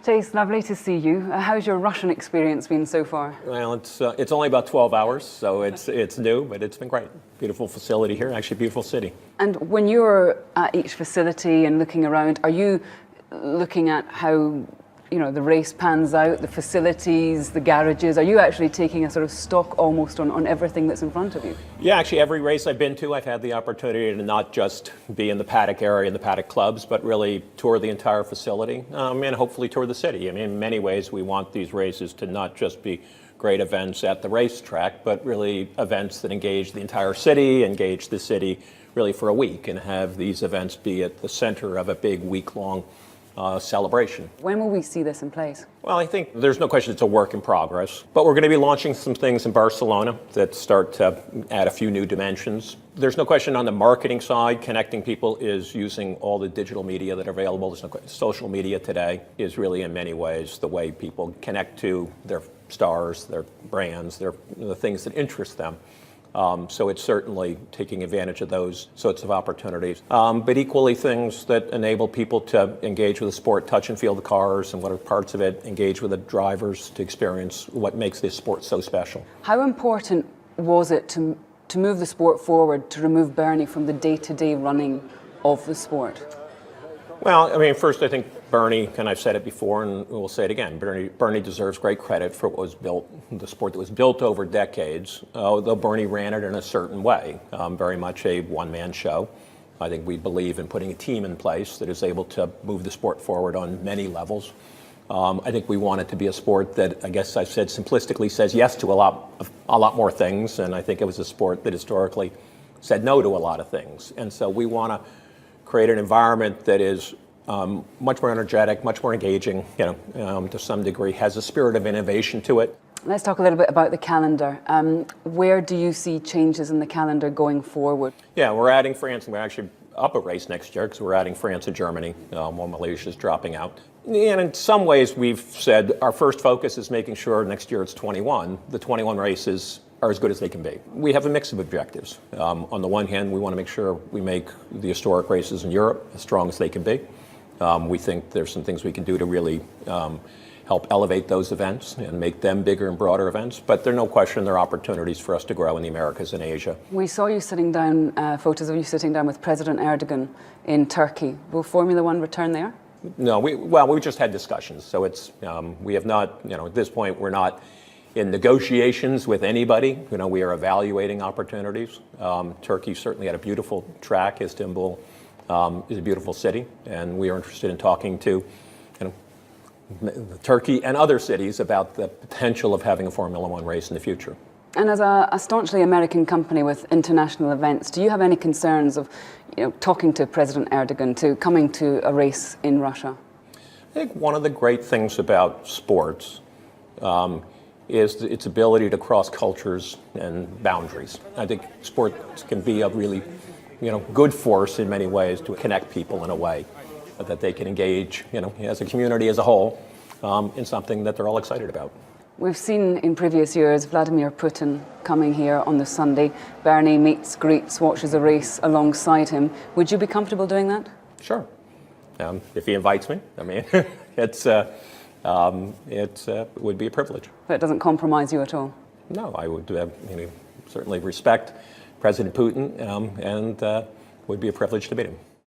Chase, lovely to see you. How's your Russian experience been so far? Well, it's only about 12 hours, so it's new, but it's been great. Beautiful facility here, actually beautiful city. And when you're at each facility and looking around, are you looking at how the race pans out, the facilities, the garages? Are you actually taking a sort of stock almost on everything that's in front of you? Yeah, actually every race I've been to, I've had the opportunity to not just be in the paddock area, in the paddock clubs, but really tour the entire facility and hopefully tour the city. I mean, in many ways, we want these races to not just be great events at the racetrack, but really events that engage the entire city, engage the city really for a week, and have these events be at the center of a big week-long celebration. When will we see this in place? Well, I think there's no question it's a work in progress, but we're going to be launching some things in Barcelona that start to add a few new dimensions. There's no question on the marketing side, connecting people is using all the digital media that are available. There's no question. Social media today is really in many ways the way people connect to their stars, their brands, the things that interest them. So it's certainly taking advantage of those sorts of opportunities. But equally things that enable people to engage with the sport, touch and feel the cars and what are parts of it, engage with the drivers to experience what makes this sport so special. How important was it to move the sport forward, to remove Bernie from the day-to-day running of the sport? Well, I mean, first I think Bernie, and I've said it before and we'll say it again, Bernie deserves great credit for what was built, the sport that was built over decades, though Bernie ran it in a certain way, very much a one-man show. I think we believe in putting a team in place that is able to move the sport forward on many levels. I think we want it to be a sport that, I guess I've said simplistically, says yes to a lot more things, and I think it was a sport that historically said no to a lot of things. And so we want to create an environment that is much more energetic, much more engaging, to some degree, has a spirit of innovation to it. Let's talk a little bit about the calendar. Where do you see changes in the calendar going forward? Yeah, we're adding France, and we're actually up a race next year because we're adding France and Germany while Malaysia is dropping out. And in some ways, we've said our first focus is making sure next year it's 21. The 21 races are as good as they can be. We have a mix of objectives. On the one hand, we want to make sure we make the historic races in Europe as strong as they can be. We think there's some things we can do to really help elevate those events and make them bigger and broader events. But there's no question there are opportunities for us to grow in the Americas and Asia. We saw you sitting down, photos of you sitting down with President Erdogan in Turkey. Will Formula One return there? No, we just had discussions. So it's we have not, at this point, we're not in negotiations with anybody. We are evaluating opportunities. Turkey certainly had a beautiful track. Istanbul is a beautiful city, and we are interested in talking to Turkey and other cities about the potential of having a Formula One race in the future. And as a staunchly American company with international events, do you have any concerns of talking to President Erdogan, to coming to a race in Russia? I think one of the great things about sports is its ability to cross cultures and boundaries. I think sports can be a really good force in many ways to connect people in a way that they can engage, as a community as a whole, in something that they're all excited about. We've seen in previous years Vladimir Putin coming here on the Sunday. Bernie meets, greets, watches a race alongside him. Would you be comfortable doing that? Sure. If he invites me, I mean, it would be a privilege. But it doesn't compromise you at all? No, I would certainly respect President Putin and would be a privilege to meet him.